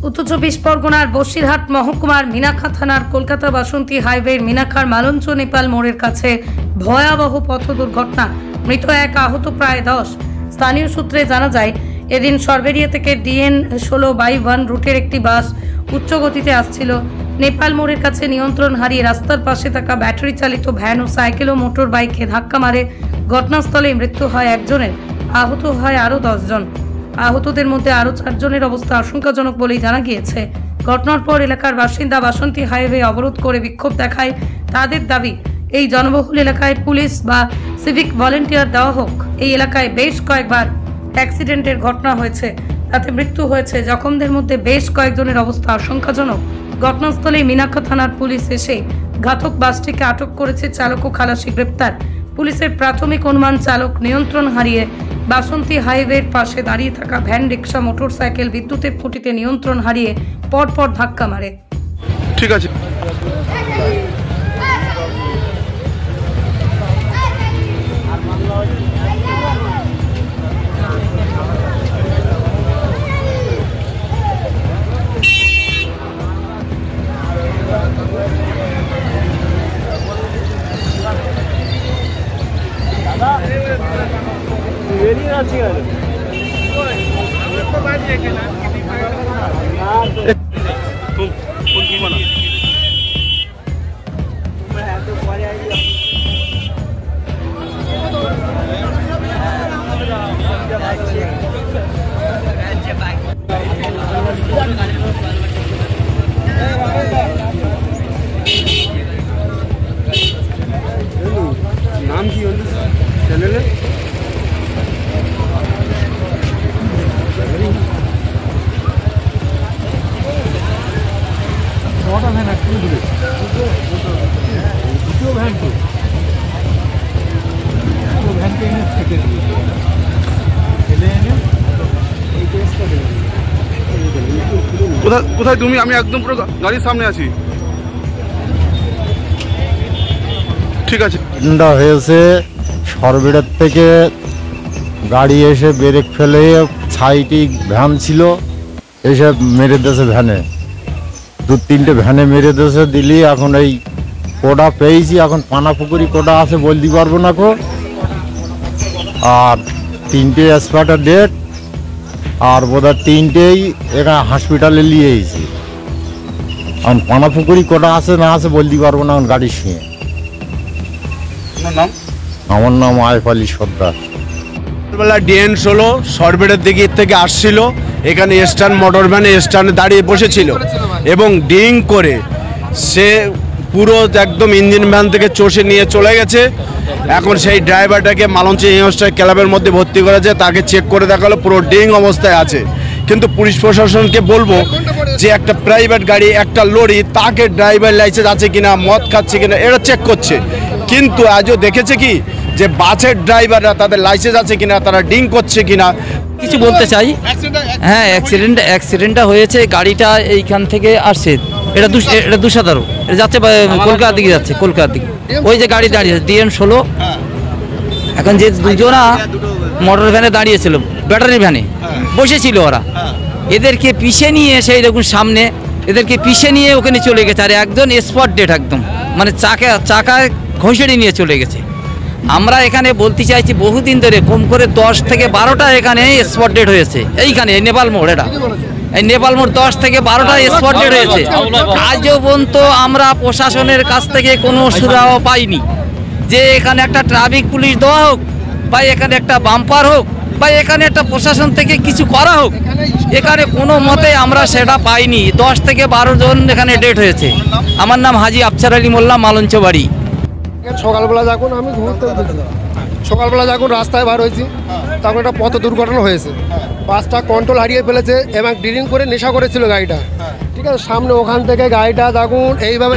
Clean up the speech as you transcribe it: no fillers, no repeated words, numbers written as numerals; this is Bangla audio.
উত্তর চব্বিশ পরগনার বসিরহাট মহকুমার মিনাখা থানার কলকাতা বাসন্তী হাইওয়ের মিনাখার মালঞ্চ নেপাল মোড়ের কাছে ভয়াবহ পথ দুর্ঘটনা, মৃত এক, আহত প্রায় 10। স্থানীয় সূত্রে জানা যায়, এদিন সরবেরিয়া থেকে DN-16/1 রুটের একটি বাস উচ্চ গতিতে আসছিল। নেপাল মোড়ের কাছে নিয়ন্ত্রণ হারিয়ে রাস্তার পাশে থাকা ব্যাটারি চালিত ভ্যান ও সাইকেল ও মোটর বাইকে ধাক্কা মারে। ঘটনাস্থলে মৃত্যু হয় একজনের, আহত হয় আরও 10 জন। আহতদের মধ্যে আরও 4 জনের অবস্থা আশঙ্কাজনক বলেই জানা গিয়েছে। ঘটনার পর এলাকার বাসিন্দা বাসন্তী হাইওয়ে অবরোধ করে বিক্ষোভ দেখায়। তাদের দাবি, এই জনবহুল এলাকায় পুলিশ বা সিভিক ভলেন্টিয়ার দেওয়া হোক। এই এলাকায় বেশ কয়েকবার অ্যাক্সিডেন্টের ঘটনা হয়েছে, তাতে মৃত্যু হয়েছে। জখমদের মধ্যে বেশ কয়েকজনের অবস্থা আশঙ্কাজনক। ঘটনাস্থলে মিনাখা থানার পুলিশ এসে ঘাতক বাসটিকে আটক করেছে, চালক ও খালাসি গ্রেপ্তার। পুলিশের প্রাথমিক অনুমান, চালক নিয়ন্ত্রণ হারিয়ে বাসন্তী হাইওয়ের পাশে দাঁড়িয়ে থাকা ভ্যান, রিক্সা, মোটরসাইকেল বিদ্যুতের খুঁটিতে নিয়ন্ত্রণ হারিয়ে পরপর ধাক্কা মারে। ঠিক আছে। নাম কি হল চ্যানেলে? কোথায় তুমি? আমি একদম পুরো গাড়ির সামনে আছি। ঠিক আছে। হয়েছে সরবেড়ার থেকে গাড়ি এসে ব্রেক ফেলে সাইডে ভ্যান ছিল, এসে মেরে দিয়েছে ভ্যানে, 2-3টে ভ্যানে মেরে দিয়েছে। দিলি এখন এই কোটা পেয়েছি, এখন পানাপুকুরি কোটা আছে বলতে পারবো না কো। আর 3টে স্পটের ডেট, আর বোধহয় 3টেই এখানে হসপিটালে নিয়ে এসেছি। এখন পানাপুকুরি কোটা আছে না আছে বলতে পারবো না এখন গাড়ির শুয়ে। আমার নাম আইফ আলী সর্দার। বেলা DN-16 সরবেড়ের দিকে থেকে আসছিল, এখানে স্ট্যান্ড মোটর ভ্যানে স্ট্যান্ডে দাঁড়িয়ে বসেছিল এবং ডিং করে সে পুরো একদম ইঞ্জিন ভ্যান থেকে চষে নিয়ে চলে গেছে। এখন সেই ড্রাইভারটাকে মালঞ্চ ইউনিভার্সিটি ক্লাবের মধ্যে ভর্তি করেছে, তাকে চেক করে দেখালো পুরো ডিং অবস্থায় আছে। কিন্তু পুলিশ প্রশাসনকে বলবো যে একটা প্রাইভেট গাড়ি, একটা লরি, তাকে ড্রাইভার লাইসেন্স আছে কিনা, মদ খাচ্ছে কিনা এটা চেক করছে। কিন্তু আজও দেখেছে কি যে বাসের ড্রাইভাররা তাদের লাইসেন্স আছে কিনা, তারা ডিং করছে কিনা। কিছু বলতে চাই, হ্যাঁ অ্যাক্সিডেন্টটা হয়েছে। গাড়িটা এইখান থেকে আসছে, এটা দুশাদারও, এটা যাচ্ছে কলকাতার দিকে যাচ্ছে, কলকাতার দিকে। ওই যে গাড়ি দাঁড়িয়েছে DN-16, এখন যে দুজনা মোটর ভ্যানে দাঁড়িয়েছিল, ব্যাটারি ভ্যানে বসেছিল, ওরা এদেরকে পিছিয়ে নিয়ে এসে দেখুন সামনে, এদেরকে পিছিয়ে নিয়ে ওখানে চলে গেছে। আর একজন স্পট ডেট, একদম মানে চাকায় ঘষে নিয়ে চলে গেছে। আমরা এখানে বলতে চাইছি বহুদিন ধরে কম করে 10 থেকে 12টা এখানে স্পট ডেট হয়েছে। এইখানে নেপাল মোড়, এটা এই নেপাল মোড় 10 থেকে 12টা স্পট ডেট হয়েছে। আজও পর্যন্ত আমরা প্রশাসনের কাছ থেকে কোনো সুরাহ পাইনি যে এখানে একটা ট্রাফিক পুলিশ দেওয়া হোক, বা এখানে একটা বাম্পার হোক, বা এখানে একটা প্রশাসন থেকে কিছু করা হোক। এখানে কোনো মতে আমরা সেটা পাইনি। 10 থেকে 12 জন এখানে ডেট হয়েছে। আমার নাম হাজি আফসার আলী মোল্লা, মালঞ্চ বাড়ি। সকালবেলা যখন আমি ঘুরতে সকালবেলা যখন রাস্তায় বার হয়েছি, তখন একটা পথ দুর্ঘটনা হয়েছে। বাসটা কন্ট্রোল হারিয়ে ফেলেছে এবং ড্রিলিং করে নেশা করেছিল গাড়িটা। ঠিক আছে, সামনে ওখান থেকে গাড়িটা যখন এইভাবে